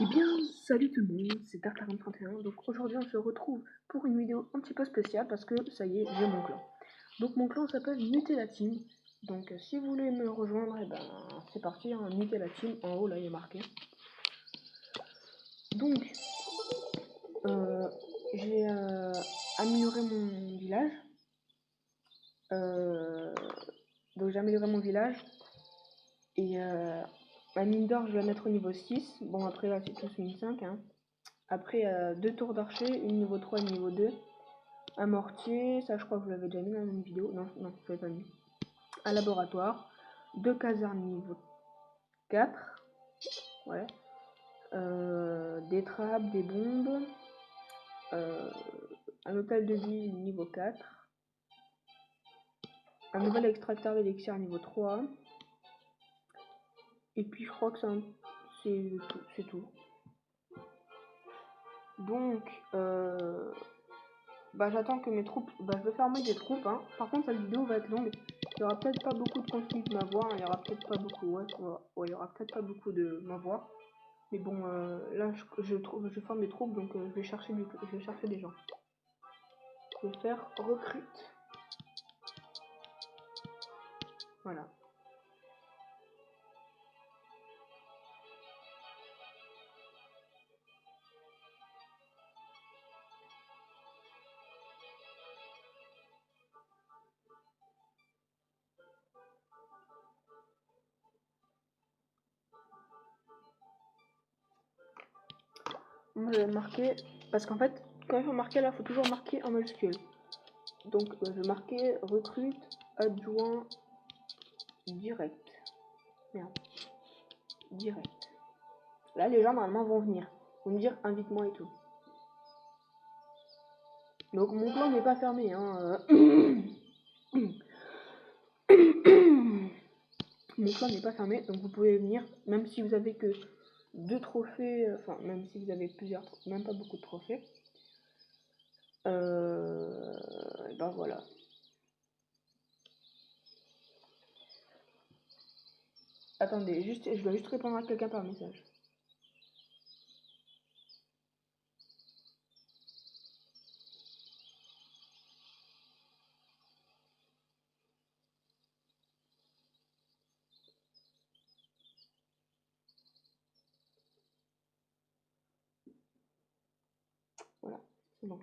Eh bien, salut tout le monde, c'est Dark4031. Donc aujourd'hui, on se retrouve pour une vidéo un petit peu spéciale parce que ça y est, j'ai mon clan. Donc mon clan s'appelle Nutella Team. Donc si vous voulez me rejoindre, eh ben, c'est parti, hein, Nutella Team. En haut, là, il est marqué. Donc, j'ai amélioré mon village. Donc j'ai amélioré mon village. Et ma mine d'or, je vais la mettre au niveau 6. Bon, après là, c'est tous une 5. Hein. Après, 2 tours d'archer, une niveau 3 et une niveau 2. Un mortier, ça je crois que je l'avais déjà mis dans une vidéo. Non, je l'avais pas mis. Un laboratoire. 2 casernes niveau 4. Ouais. Des trappes, des bombes. Un hôtel de ville niveau 4. Un nouvel extracteur d'élixir niveau 3. Et puis je crois que c'est tout. Donc, j'attends que mes troupes. Je vais fermer des troupes. Hein. Par contre, cette vidéo va être longue. Il y aura peut-être pas beaucoup de contenu de ma voix. Il y aura peut-être pas beaucoup. Il y aura peut-être pas beaucoup de ma voix. Mais bon, là, je forme des troupes, donc je vais chercher des gens. Je vais faire recrute. Voilà. Moi, je vais marquer, parce qu'en fait, quand il faut marquer là, il faut toujours marquer en majuscule. Donc, je vais marquer recrute, adjoint, direct. Merde. Direct. Là, les gens, normalement, vont venir. Vont me dire, invite-moi et tout. Donc, mon clan n'est pas fermé, hein. Mon clan n'est pas fermé, donc vous pouvez venir, même si vous avez que 2 trophées, enfin, même si vous avez plusieurs, même pas beaucoup de trophées. Ben voilà. Attendez, je dois juste répondre à quelqu'un par message. Voilà, c'est bon.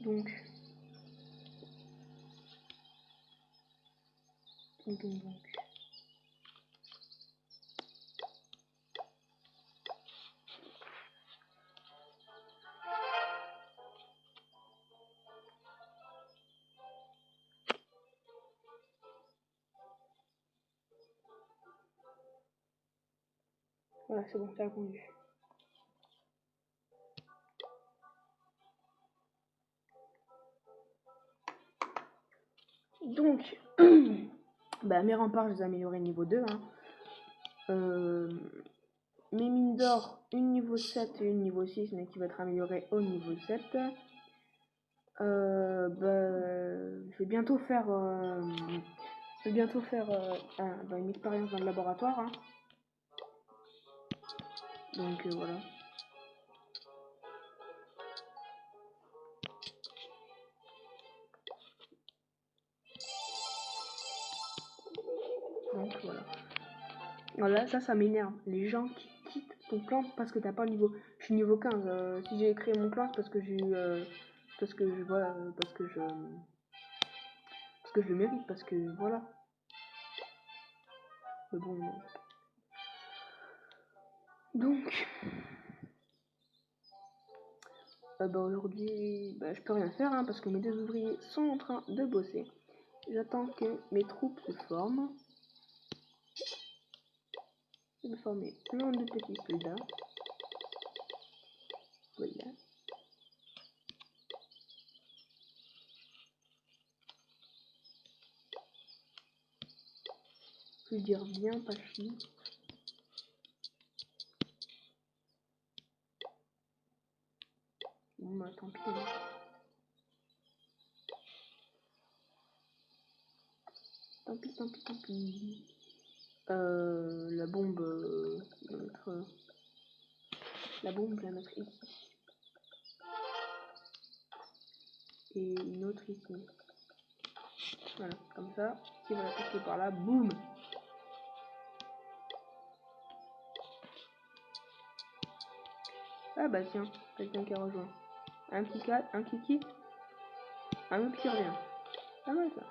Donc. Voilà, c'est bon, c'est répondu. Donc, mes remparts, je les ai améliorés niveau 2. Hein. Mes mines d'or, une niveau 7 et une niveau 6, mais qui va être améliorée au niveau 7. Je vais bientôt faire, une expérience dans le laboratoire. Hein. Donc voilà. Donc voilà. Voilà, ça m'énerve. Les gens qui quittent ton clan parce que t'as pas le niveau. Je suis niveau 15. Si j'ai créé mon clan, c'est parce que j'ai eu. Parce que je. Voilà. Parce que je le mérite. Parce que voilà. Mais bon. Donc. Aujourd'hui, je peux rien faire hein, parce que mes 2 ouvriers sont en train de bosser. J'attends que mes troupes se forment. Je vais former plein de petits soldats. Voilà. Je vais dire bien Pachi. Bon tant pis. Tant pis, tant pis, tant pis. La bombe, je vais mettre... La bombe, je vais la mettre ici. Et une autre ici. Voilà, comme ça. Si vous l'attaquez par là, boum. Ah bah tiens, quelqu'un qui a rejoint. Un qui quitte, un autre qui revient. Pas mal ça.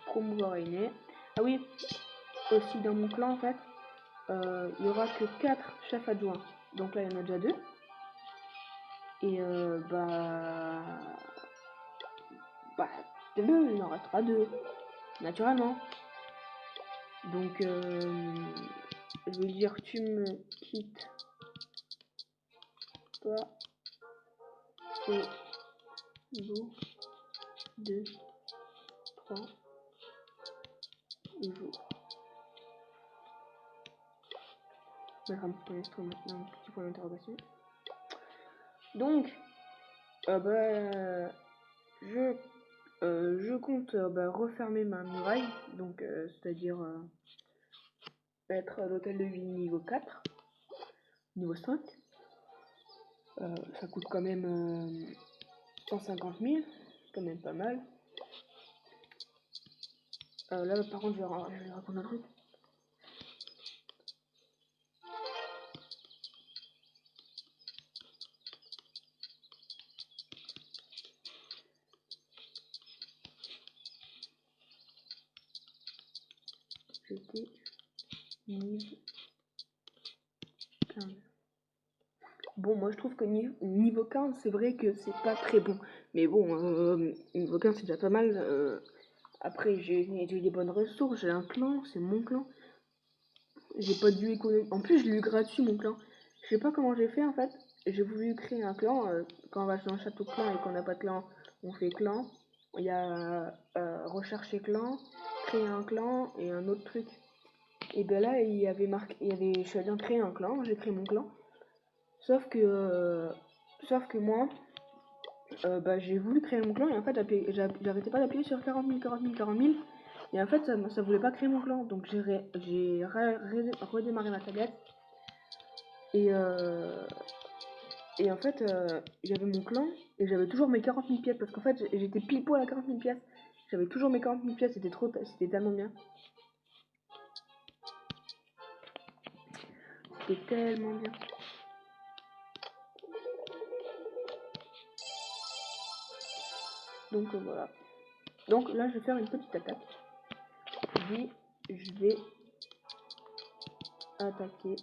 Promouvoir est né. Ah oui, aussi dans mon clan en fait, il y aura que 4 chefs adjoints. Donc là il y en a déjà 2. Et deux, il en restera 2. Naturellement. Donc je vais dire tu me quittes pas au bout de 3 jours. Je vais mettre un petit point d'interrogation. Donc je compte refermer ma muraille, donc c'est-à-dire mettre l'hôtel de ville niveau 4, niveau 5. Ça coûte quand même 150 000, c'est quand même pas mal. Là par contre je vais raconter un truc. J'étais niveau 15. Bon, moi je trouve que niveau 15, c'est vrai que c'est pas très bon. Mais bon, niveau 15 c'est déjà pas mal. Après, j'ai eu des bonnes ressources, j'ai un clan, c'est mon clan. J'ai pas dû économiser. En plus, je l'ai eu gratuit mon clan. Je sais pas comment j'ai fait en fait. J'ai voulu créer un clan. Quand on va dans le château clan et qu'on n'a pas de clan, on fait clan. Il y a rechercher clan, créer un clan et un autre truc. Et ben là, il y avait marqué, je suis allée en créer un clan, j'ai créé mon clan. Sauf que moi, j'ai voulu créer mon clan et en fait, j'arrêtais pas d'appuyer sur 40 000, 40 000, 40 000. Et en fait, ça voulait pas créer mon clan. Donc j'ai redémarré ma tablette. Et en fait, j'avais mon clan et j'avais toujours mes 40 000 pièces. Parce qu'en fait, j'étais pile poil à 40 000 pièces. J'avais toujours mes 40 000 pièces, c'était tellement bien. C'était tellement bien. Donc voilà. Donc là, je vais faire une petite attaque. Je vais attaquer.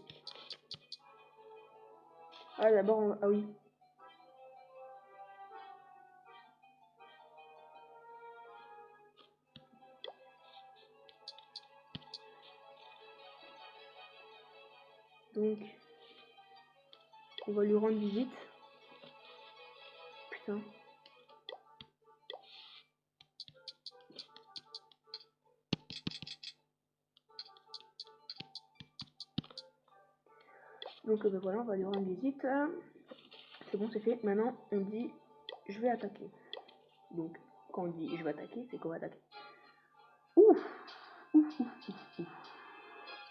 Ah d'abord, ah oui. Donc, on va lui rendre visite. Putain. Donc voilà, on va lui rendre visite. C'est bon, c'est fait. Maintenant, on dit je vais attaquer. Donc, quand on dit je vais attaquer, c'est qu'on va attaquer. Ouf, ouf, ouf, ouf, ouf.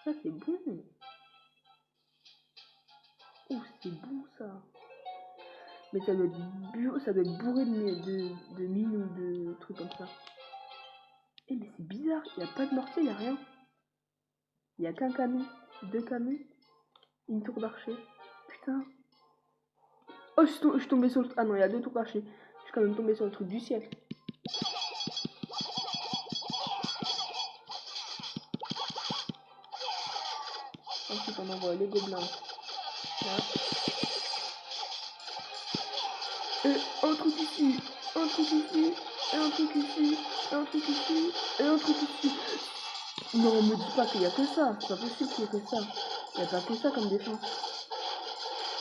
Ça, c'est bon. Ouf, c'est bon ça. Mais ça doit être bourré de mines ou de trucs comme ça. Eh mais c'est bizarre, il n'y a pas de mortier, il n'y a rien. Il n'y a qu'un canon, 2 canons, une tour d'archer. Putain. Oh, je suis tombé sur le... Ah non, il y a 2 tours d'archer. Je suis quand même tombé sur le truc du siècle. Ensuite, on envoie les gobelins. Là. Et un truc ici, un truc ici, et un truc ici, et un truc ici, et un truc ici. Non, me dis pas qu'il y a que ça. C'est pas possible qu'il y ait que ça. Il n'y a pas que ça comme défense.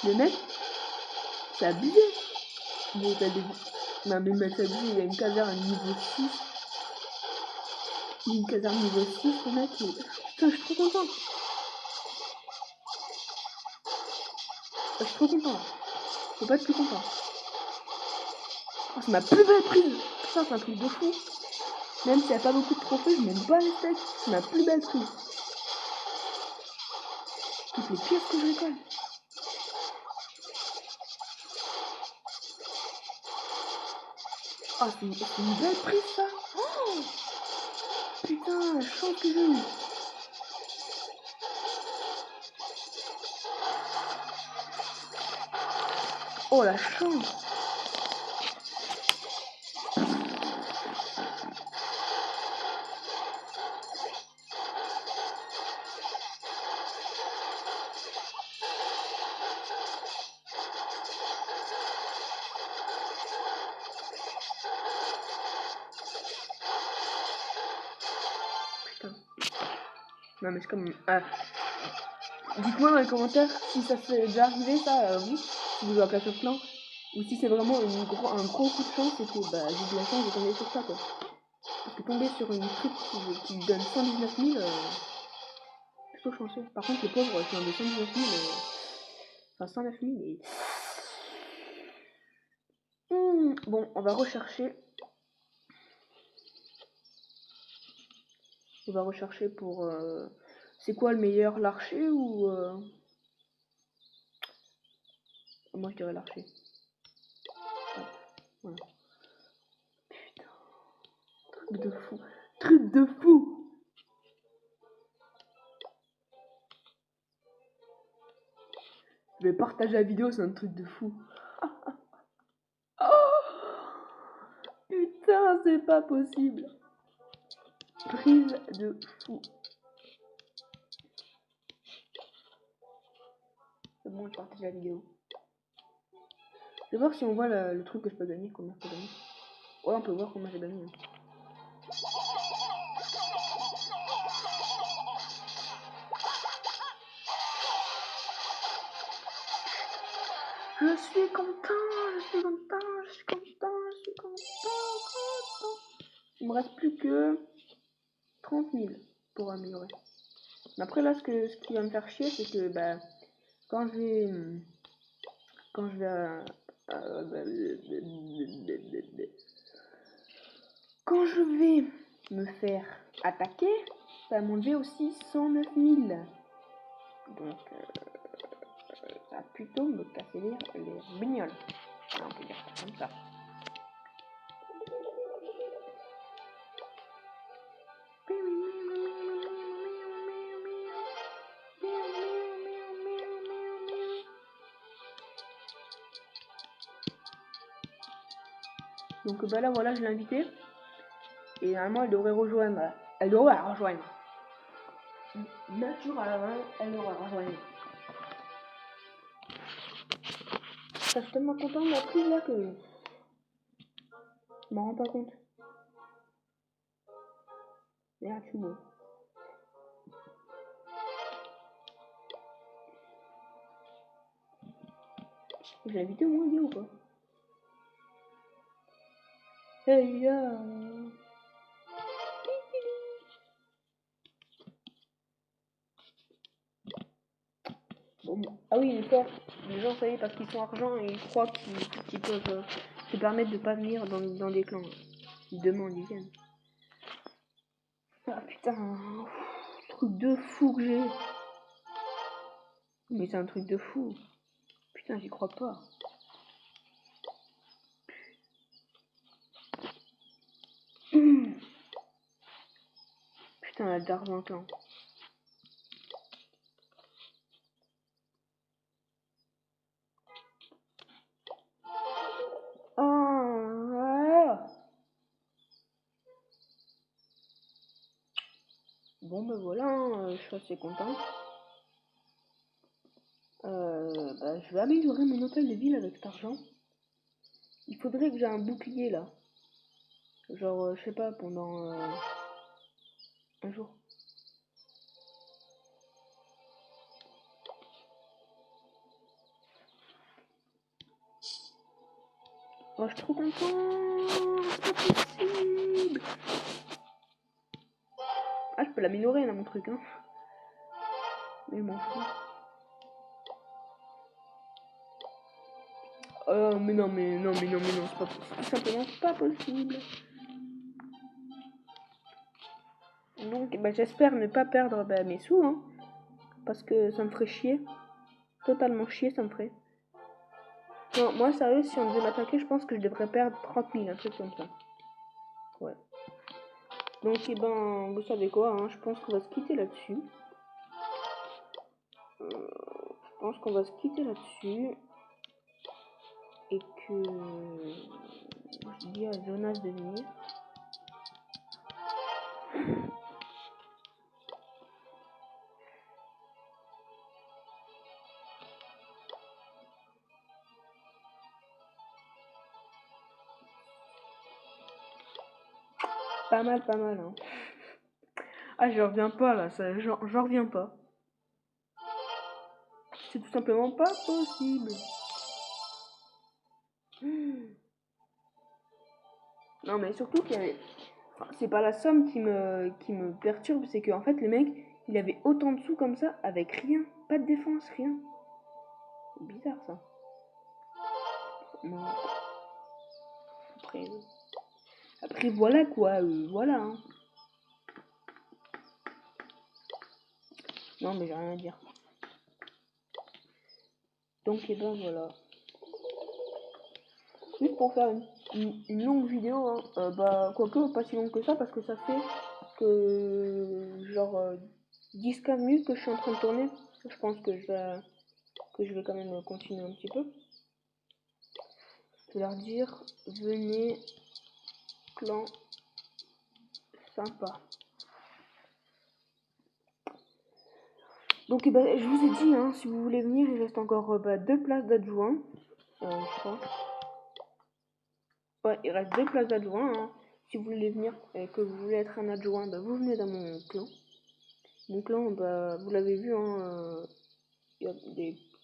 Le mec, c'est abusé. Bon, non, mais le mec, c'est abusé. Il y a une caserne niveau 6. Il y a une caserne niveau 6, le mec. Et... Putain, je suis trop content. Je suis trop content. Faut pas être plus content. Oh, c'est ma plus belle prise. Putain, c'est un truc de fou. Même s'il n'y a pas beaucoup de trophées, je m'aime pas les steaks. C'est ma plus belle prise. Toutes les pièces que je récolte. Ah, c'est une belle prise ça. Oh putain, la chance que j'ai eu. Oh la chance. Putain. Non mais c'est comme... dites-moi dans les commentaires si ça s'est déjà arrivé ça, vous, si vous jouez à Clash of Clans, ou si c'est vraiment un gros coup de chance et que bah, j'ai de la chance de tomber sur ça quoi. Parce que tomber sur une truc qui lui donne 119 000, plutôt chanceux. Par contre le pauvre qui en de 119 000, enfin 109 000 et... bon, on va rechercher. On va rechercher pour... c'est quoi le meilleur, l'archer ou... Moi je dirais l'archer. Voilà. Putain. Truc de fou. Truc de fou. Je vais partager la vidéo, c'est un truc de fou. Oh putain, c'est pas possible. Prise de fou. C'est bon, je partage la vidéo. Je vais voir si on voit le truc que je peux gagner, combien je peux gagner. Ouais, on peut voir combien j'ai gagné. Je suis content, je suis content, je suis content, je suis content. Il me reste plus que 30 000 pour améliorer. Mais après là, ce qui va me faire chier, c'est que bah, quand je vais me faire attaquer, ça va m'enlever aussi 109 000. Donc ça va plutôt me casser les bignoles. On peut dire ça comme ça. Donc bah là voilà, je l'ai invitée. Et normalement elle devrait rejoindre. Elle devrait rejoindre. Naturellement, elle devrait rejoindre. Ça, je suis tellement content de la prise là que je m'en rends pas compte. Merde, je suis beau. J'ai invité au moins bien ou pas? Hey ya. Bon, ah oui, une fois, les gens, ça y est, parce qu'ils sont argent et ils croient qu'ils peuvent se permettre de pas venir dans des clans. Ils demandent, ils viennent. Ah putain, truc de fou que j'ai. Mais c'est un truc de fou. Putain, j'y crois pas. Putain, la d'argent clan. Bon ben voilà, je suis assez content. Bah, je vais améliorer mon hôtel de ville avec cet argent. Il faudrait que j'ai un bouclier là. Genre, je sais pas, pendant un jour. Oh, je suis trop content. C'est pas possible. Ah, je peux l'améliorer là, mon truc, hein. Mais je m'en fous. Mais non, c'est pas possible. Tout simplement pas possible. Donc bah, j'espère ne pas perdre mes sous, hein, parce que ça me ferait chier. Totalement chier, ça me ferait. Non, moi sérieux, si on devait m'attaquer, je pense que je devrais perdre 30 000, un truc comme ça. Ouais. Donc, vous savez quoi, hein, je pense qu'on va se quitter là-dessus. Je pense qu'on va se quitter là-dessus. Et que je dis à Jonas de venir. Pas mal, hein. Ah, je reviens pas là, j'en reviens pas. C'est tout simplement pas possible. Non, mais surtout qu'il y avait. Enfin, c'est pas la somme qui me perturbe, c'est qu'en fait, le mec, il avait autant de sous comme ça, avec rien. Pas de défense, rien. C'est bizarre ça. Non. Après voilà quoi, voilà. Hein. Non, mais j'ai rien à dire. Donc, voilà. Juste pour faire une longue vidéo, hein, quoique pas si longue que ça, parce que ça fait que genre 10-15 minutes que je suis en train de tourner. Je pense que je vais quand même continuer un petit peu. Je vais leur dire, venez, clan sympa. Donc je vous ai dit, hein, si vous voulez venir, il reste encore 2 places d'adjoint, je crois. Ouais, il reste 2 places d'adjoint. Hein. Si vous voulez venir et que vous voulez être un adjoint, vous venez dans mon clan. Mon clan, vous l'avez vu, hein, il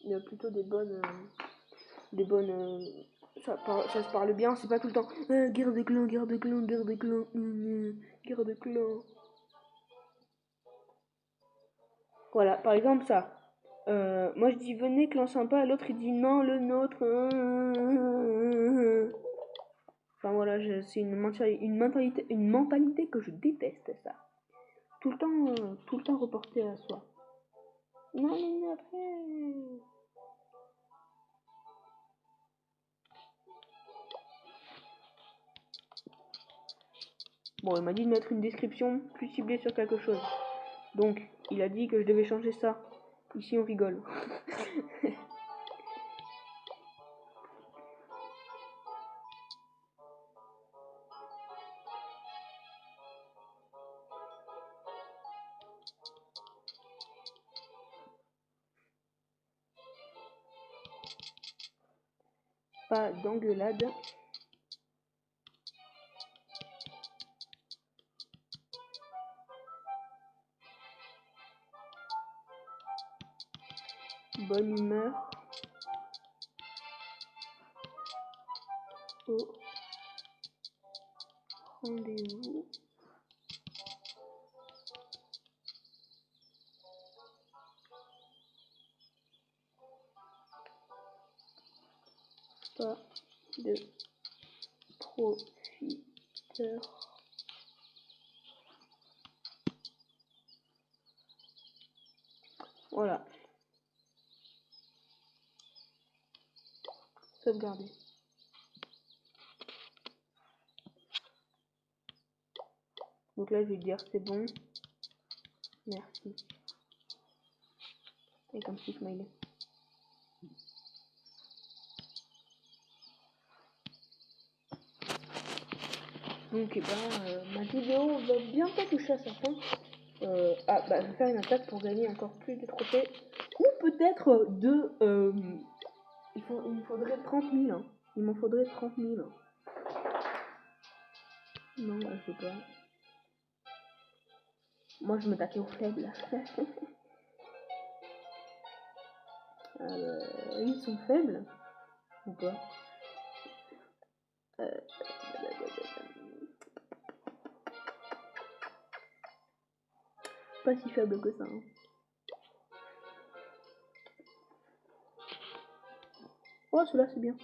y a plutôt des bonnes, ça se parle bien, c'est pas tout le temps guerre de clan, guerre de clan, guerre de clan, guerre de clan. Voilà, par exemple ça. Moi je dis venez clan sympa, l'autre il dit non le nôtre. Enfin voilà, c'est une mentalité que je déteste ça. Tout le temps reporté à soi. Non mais après. Bon, il m'a dit de mettre une description plus ciblée sur quelque chose. Donc, il a dit que je devais changer ça. Ici, on rigole. Pas d'engueulade. Bonne humeur. Au rendez-vous. Pas de profiteur. Voilà. Sauvegarder. Donc là, je vais dire c'est bon. Merci. Avec un petit smiley. Donc, ma vidéo va bientôt toucher à sa fin. Je vais faire une attaque pour gagner encore plus de trophées. Ou peut-être il me faudrait 30 000. Hein. Il m'en faudrait 30 000. Non, je sais pas. Moi, je me taquais aux faibles. Ils sont faibles ou pas? Pas si faible que ça. Hein. Oh, celui-là, c'est bien.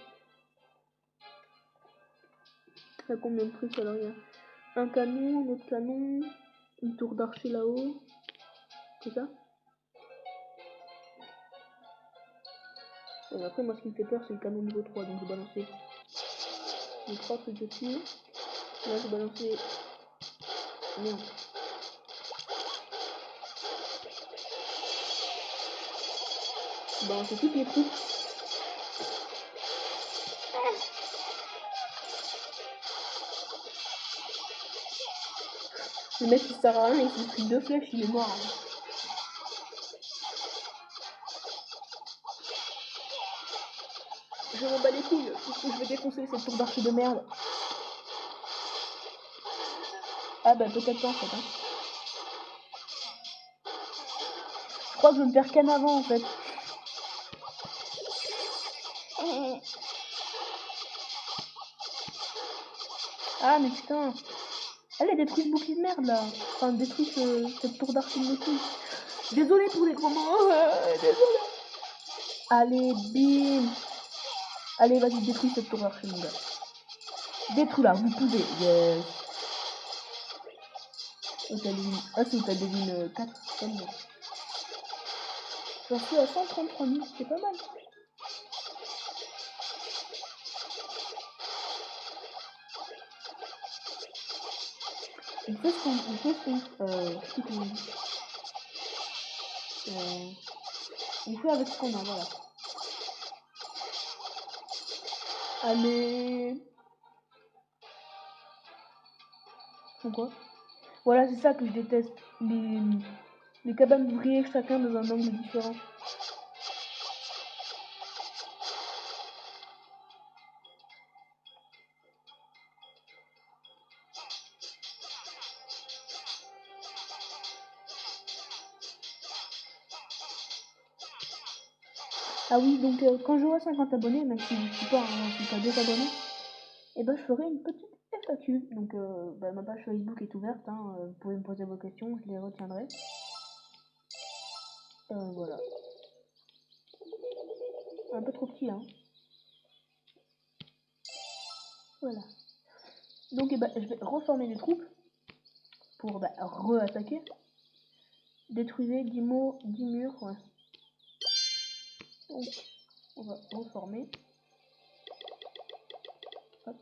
Ça a combien de trucs alors? Il y a un canon, un autre canon. une tour d'archer là-haut. C'est ça. Et après, moi, ce qui me fait peur, c'est le canon niveau 3. Donc, je vais balancer les 3 trucs dessus. Là, je vais balancer. Merde. Je vais balancer toutes les troupes. Le mec, il sert à rien, il s'est pris 2 flèches, il est mort. Hein. Je m'en bats les couilles, je vais défoncer cette tour d'archer de merde. Ah bah peut-être pas en fait. Hein. Je crois que je vais me faire canne avant en fait. Ah mais putain. Elle détruit ce bouclier de merde là. Enfin détruit cette tour d'archer de mes couilles. Désolé pour les gros mots. Désolé. Allez bim. Allez vas-y détruis cette tour d'archer mon gars. Détruis-la, vous pouvez. Yes. Ah c'est t'as devine 4 comme moi. J'en suis à 133 000, c'est pas mal. On fait ce qu'on on fait avec ce qu'on a, voilà. Allez. Pourquoi? Voilà, c'est ça que je déteste. Les cabanes d'ouvriers, chacun dans un angle différent. Ah oui, donc quand j'aurai 50 abonnés, même si je ne suis pas désabonné, et ben je ferai une petite FAQ. Donc ma page Facebook est ouverte, hein, vous pouvez me poser vos questions, je les retiendrai. Voilà. Un peu trop petit, hein. Voilà. Donc je vais reformer les troupes pour re-attaquer. Détruisez 10 murs, ouais. Donc on va reformer. Hop.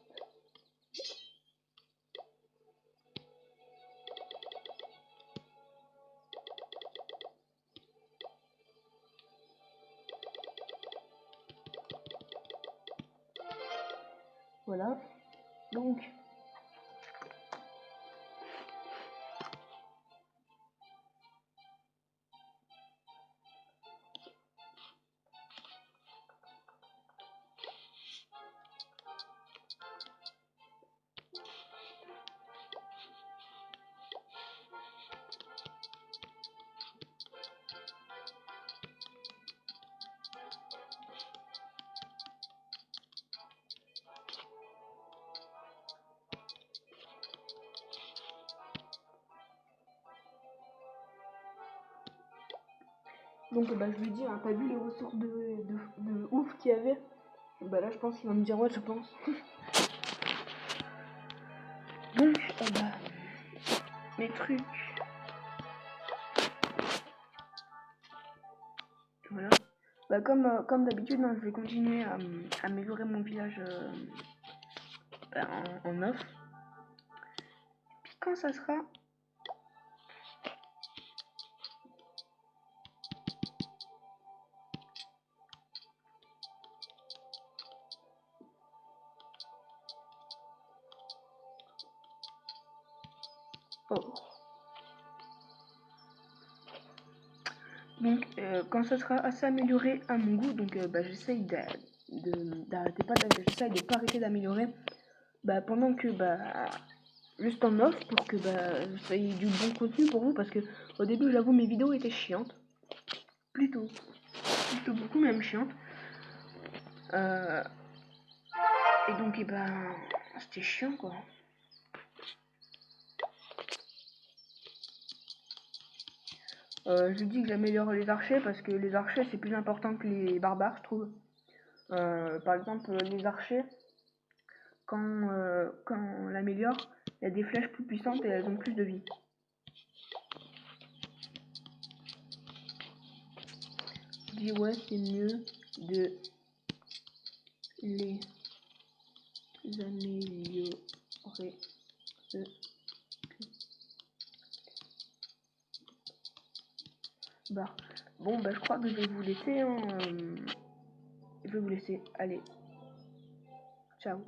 Voilà. Donc je lui dis, hein, t'as vu les ressources de ouf qu'il y avait? Bah là je pense qu'il va me dire ouais je pense. Donc mes trucs. Voilà. Bah comme d'habitude, hein, je vais continuer à améliorer mon village en off. Puis quand ça sera donc quand ça sera assez amélioré à mon goût, donc j'essaye d'arrêter pas j'essaye de pas arrêter d'améliorer pendant que juste en off pour que ça ait du bon contenu pour vous, parce que au début j'avoue mes vidéos étaient chiantes, plutôt beaucoup même chiantes, et donc c'était chiant quoi. Je dis que j'améliore les archers parce que les archers c'est plus important que les barbares je trouve. Par exemple les archers quand on l'améliore, il y a des flèches plus puissantes et elles ont plus de vie. Je dis ouais, c'est mieux de les améliorer. Bah, bon, bah, je crois que je vais vous laisser. Hein, je vais vous laisser. Allez, ciao.